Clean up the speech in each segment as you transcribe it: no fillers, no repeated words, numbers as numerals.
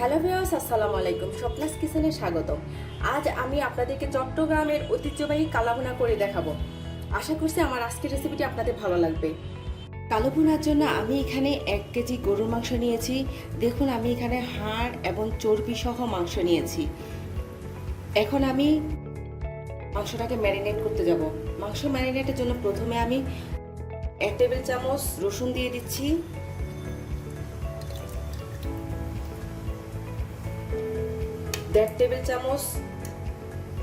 Hello viewers, আসসালামু আলাইকুম। স্বপ্নাস কিচেনে স্বাগতম। আজ আমি আপনাদেরকে চট্টগ্রামের ঐতিহ্যবাহী কালাভুনা করে দেখাবো। আশা করছি আমার আজকের রেসিপিটি আপনাদের ভালো লাগবে। কালাভুনার জন্য আমি এখানে 1 কেজি গরুর মাংস নিয়েছি। দেখুন, আমি এখানে হাড় এবং চর্বি সহ মাংস নিয়েছি। এখন আমি মাংসটাকে ম্যারিনেট করতে যাব। মাংস ম্যারিনেটের জন্য প্রথমে আমি 1 টেবিল চামচ রসুন দিয়ে দিচ্ছি, 1.5 টেবিল চামচ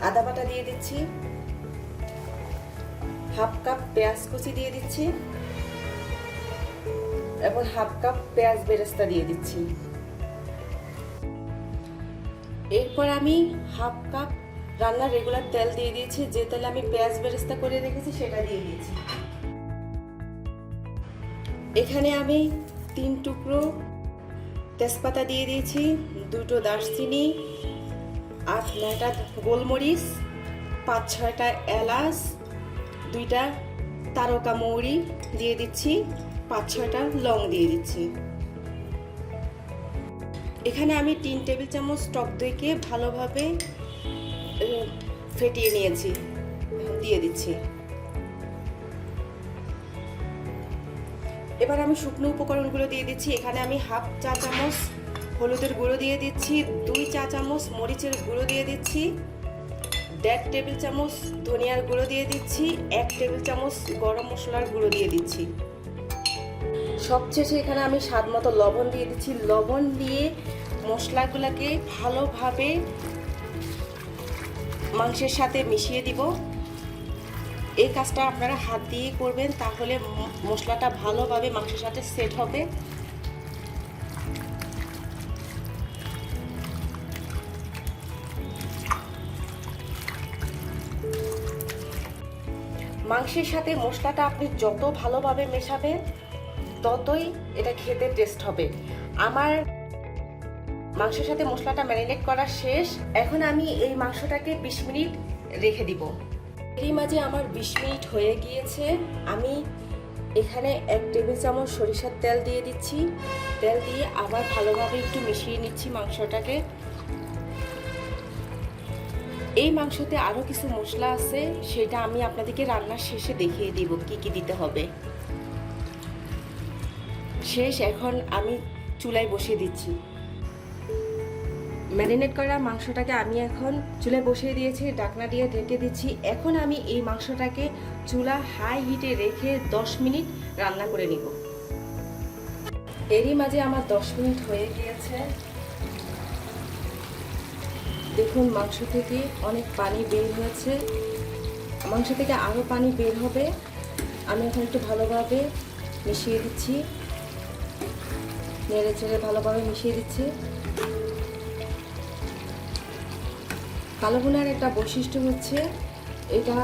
আদা বাটা দিয়ে দিচ্ছি, হাফ কাপ পেঁয়াজ কুচি দিয়ে দিচ্ছি এবং হাফ কাপ পেঁয়াজ বেরেস্তা দিয়ে দিচ্ছি। এরপর আমি হাফ কাপ রান্নার রেগুলার তেল দিয়ে দিয়েছি। যে তেলে আমি পেঁয়াজ বেরেস্তা করে রেখেছি সেটা দিয়ে দিয়েছি। এখানে আমি 3 টুকরো তেজপাতা দিয়ে দিয়েছি, 2টো দারচিনি, 8-9টা গোলমরিচ, 5-6টা এলাচ, 2টা তারকা মৌরি দিয়ে দিচ্ছি, 5-6টা লং দিয়ে দিচ্ছি। এখানে আমি 3 টেবিল চামচ টক দইকে ভালোভাবে ফেটিয়ে নিয়েছি, দিয়ে দিচ্ছি। এবার আমি শুকনো উপকরণগুলো দিয়ে দিচ্ছি। এখানে আমি হাফ চা চামচ হলুদের গুঁড়ো দিয়ে দিচ্ছি, 2 চা চামচ মরিচের গুঁড়ো দিয়ে দিচ্ছি, 1.5 টেবিল চামচ ধনিয়ার গুঁড়ো দিয়ে দিচ্ছি, 1 টেবিল চামচ গরম মশলার গুঁড়ো দিয়ে দিচ্ছি। সবশেষে এখানে আমি স্বাদ মতো লবণ দিয়ে দিচ্ছি। লবণ দিয়ে মশলাগুলোকে ভালোভাবে মাংসের সাথে মিশিয়ে দিব। এই কাজটা আপনারা হাত দিয়ে করবেন, তাহলে মশলাটা ভালোভাবে মাংসের সাথে সেট হবে। মাংসের সাথে মশলাটা আপনি যত ভালোভাবে মেশাবেন ততই এটা খেতে টেস্ট হবে। আমার মাংসের সাথে মশলাটা ম্যারিনেট করা শেষ। এখন আমি এই মাংসটাকে 20 মিনিট রেখে দিব। এরই মাঝে আমার 20 মিনিট হয়ে গিয়েছে। আমি এখানে 1 টেবিল চামচ সরিষার তেল দিয়ে দিচ্ছি। তেল দিয়ে আবার ভালোভাবে একটু মিশিয়ে নিচ্ছি মাংসটাকে। এই মাংসতে আরও কিছু মশলা আছে, সেটা আমি আপনাদেরকে রান্নার শেষে দেখিয়ে দিব কি কি দিতে হবে। এখন আমি চুলায় বসিয়ে দিচ্ছি। ম্যারিনেট করা মাংসটাকে আমি এখন চুলায় বসিয়ে দিয়েছি, ঢাকনা দিয়ে ঢেকে দিচ্ছি। এখন আমি এই মাংসটাকে চুলা হাই হিটে রেখে 10 মিনিট রান্না করে নিব। এরই মাঝে আমার 10 মিনিট হয়ে গিয়েছে। দেখুন, মাংস থেকে অনেক পানি বের হয়েছে, মাংস থেকে আরও পানি বের হবে। আমি এখন একটু ভালোভাবে মিশিয়ে দিচ্ছি, নেড়ে চেড়ে ভালোভাবে মিশিয়ে দিচ্ছি। কালাভুনার একটা বৈশিষ্ট্য হচ্ছে এটা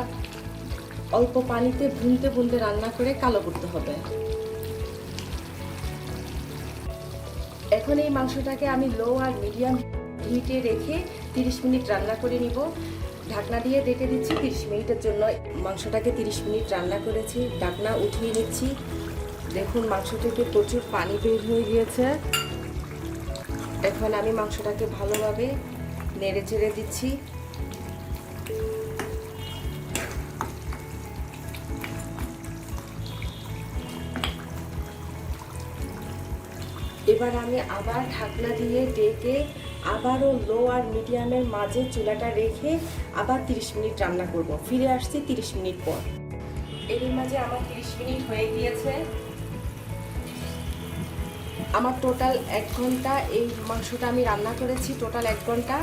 অল্প পানিতে ভুনতে ভুনতে রান্না করে কালো করতে হবে। এখন এই মাংসটাকে আমি লো আর মিডিয়াম হিটে রেখে 30 মিনিট রান্না করে নিব। ঢাকনা দিয়ে ঢেকে দিচ্ছি 30 মিনিটের জন্য। মাংসটাকে 30 মিনিট রান্না করেছি, ঢাকনা উঠিয়ে নিচ্ছি। দেখুন, মাংস থেকে প্রচুর পানি বের হয়ে গিয়েছে। এখন আমি মাংসটাকে ভালোভাবে নেড়ে চেড়ে দিচ্ছি। এবার আমি আবার ঢাকনা দিয়ে ডেকে আবারও লো আর মিডিয়ামের মাঝে চুলাটা রেখে আবার 30 মিনিট রান্না করব। ফিরে আসছি 30 মিনিট পর। এর মাঝে আমার 30 মিনিট হয়ে গিয়েছে। আমার টোটাল 1 ঘন্টা এই মাংসটা আমি রান্না করেছি, টোটাল 1 ঘন্টা।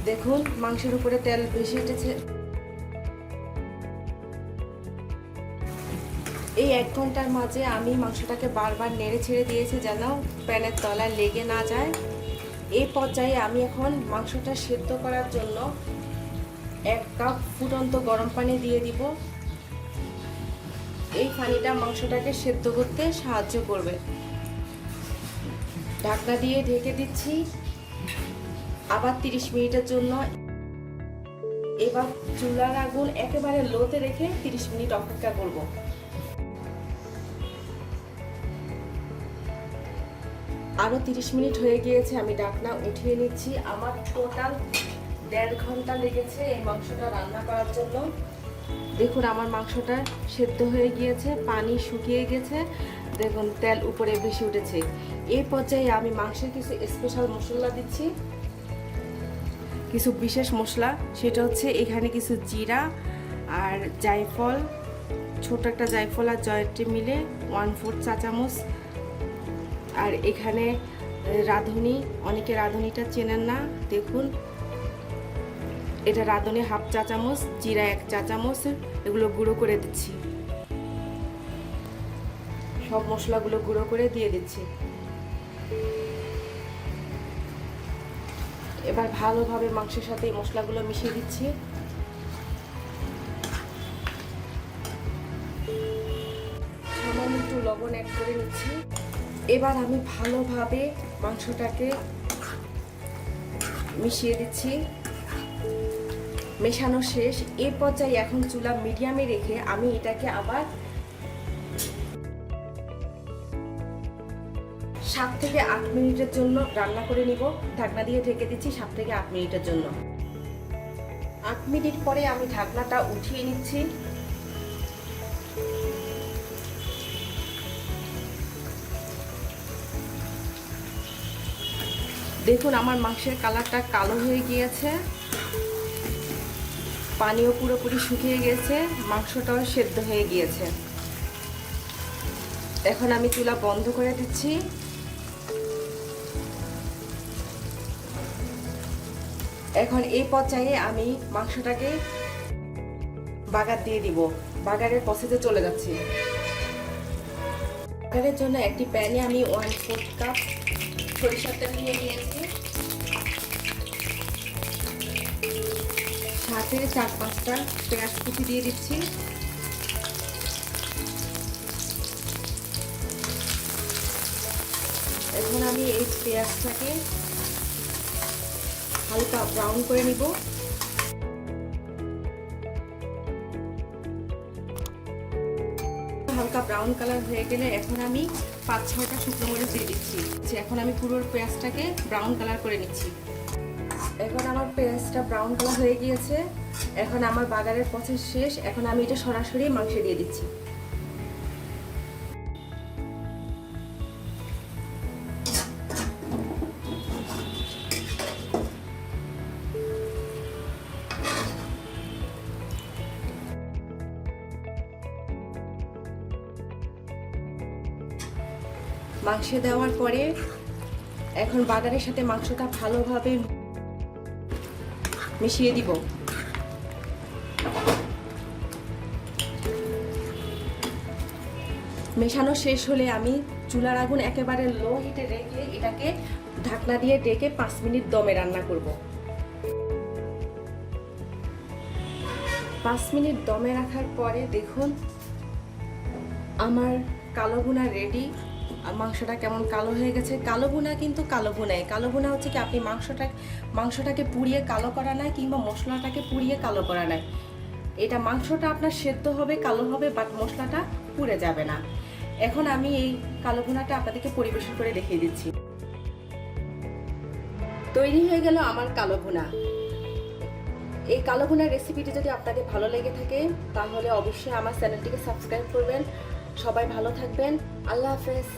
দেখুন, মাংসের উপরে তেল বেশি উঠেছে। এই 1 ঘন্টার মাঝে আমি মাংসটাকে বারবার নেড়ে ছেড়ে দিয়েছি যেন প্যানের তলায় লেগে না যায়। এই পর্যায়ে আমি এখন মাংসটা সেদ্ধ করার জন্য 1 কাপ ফুটন্ত গরম পানি দিয়ে দিব। এই পানিটা মাংসটাকে সেদ্ধ করতে সাহায্য করবে। ঢাকনা দিয়ে ঢেকে দিচ্ছি আবার 30 মিনিটের জন্য। এবার চুলার আগুন একেবারে লোতে রেখে 30 মিনিট অপেক্ষা করব। আরও 30 মিনিট হয়ে গিয়েছে, আমি ঢাকনা উঠিয়ে নিচ্ছি। আমার টোটাল 1.5 ঘন্টা লেগেছে এই মাংসটা রান্না করার জন্য। দেখুন আমার মাংসটা সেদ্ধ হয়ে গিয়েছে, পানি শুকিয়ে গেছে, দেখুন তেল উপরে বেশি উঠেছে। এই পর্যায়ে আমি মাংসের কিছু স্পেশাল মশলা দিচ্ছি, কিছু বিশেষ মশলা। সেটা হচ্ছে এখানে কিছু জিরা আর জায়ফল, ছোট একটা জায়ফল আর জয়ত্রী মিলে 1/4 চা চামচ। আর এখানে রাঁধুনি, অনেকে রাঁধুনিটা চেনেন না, দেখুন এটা রাঁধুনি 1/2 চা চামচ, জিরা 1 চা চামচ, এগুলো গুঁড়ো করে দিচ্ছি। সব মশলাগুলো গুঁড়ো করে দিয়ে দিচ্ছি। এবার ভালোভাবে মাংসের সাথে এই মশলাগুলো মিশিয়ে দিচ্ছি। সামান্য একটু লবণ অ্যাড করে নিচ্ছি। এবার আমি ভালোভাবে মাংসটাকে মিশিয়ে দিচ্ছি। মেশানো শেষ। এই পর্যায়ে এখন চুলা মিডিয়ামে রেখে আমি এটাকে আবার 7 থেকে 8 মিনিটের জন্য রান্না করে নিব। ঢাকনা দিয়ে ঢেকে দিচ্ছি 7 থেকে 8 মিনিটের জন্য। 8 মিনিট পরে আমি ঢাকনাটা উঠিয়ে নিচ্ছি। দেখুন আমার মাংসের কালারটা কালো হয়ে গিয়েছে, পানিও পুরোপুরি শুকিয়ে গেছে, মাংসটাও সেদ্ধ হয়ে গিয়েছে। এখন আমি চুলা বন্ধ করে দিচ্ছি। এখন এই পর্যায়ে আমি মাংসটাকে বাগার দিয়ে দিব। বাগারের প্রসেসে চলে যাচ্ছি। বাগারের জন্য একটি প্যানে আমি 1/4 কাপ সরিষার তেল নিয়ে নিয়েছি, সাথে 4-5টা পেঁয়াজ কুচি দিয়ে দিচ্ছি। এখন আমি এই পেঁয়াজটাকে হালকা ব্রাউন করে নিব। হালকা ব্রাউন কালার হয়ে গেলে এখন আমি 5-6টা শুকনো মরিচ দিয়ে দিচ্ছি। এখন আমি পুরো পেঁয়াজটাকে ব্রাউন কালার করে নিচ্ছি। এখন আমার পেঁয়াজটা ব্রাউন কালার হয়ে গিয়েছে। এখন আমার বাগারের প্রসেস শেষ। এখন আমি এটা সরাসরি মাংসে দিয়ে দিচ্ছি। মাংসে দেওয়ার পরে এখন বাগারের সাথে মাংসটা ভালোভাবে মিশিয়ে দিব। মেশানো শেষ হলে আমি চুলার আগুন একেবারে লো হিটে রেখে এটাকে ঢাকনা দিয়ে ঢেকে 5 মিনিট দমে রান্না করব। 5 মিনিট দমে রাখার পরে দেখুন আমার কালো ভুনা রেডি। আর মাংসটা কেমন কালো হয়ে গেছে। কালো ভুনা কিন্তু কালো ভুনাই। কালো ভুনা হচ্ছে কি আপনি মাংসটাকে পুড়িয়ে কালো করা নাই, কিংবা মশলাটাকে পুড়িয়ে কালো করা নাই। এটা মাংসটা আপনার সেদ্ধ হবে, কালো হবে, বাট মশলাটা পুড়ে যাবে না। এখন আমি এই কালো ভুনাটা আপনাদেরকে পরিবেশন করে দেখিয়ে দিচ্ছি। তৈরি হয়ে গেল আমার কালো ভুনা। এই কালো ভুনার রেসিপিটি যদি আপনাদের ভালো লেগে থাকে তাহলে অবশ্যই আমার চ্যানেলটিকে সাবস্ক্রাইব করবেন। সবাই ভালো থাকবেন। আল্লাহ হাফেজ।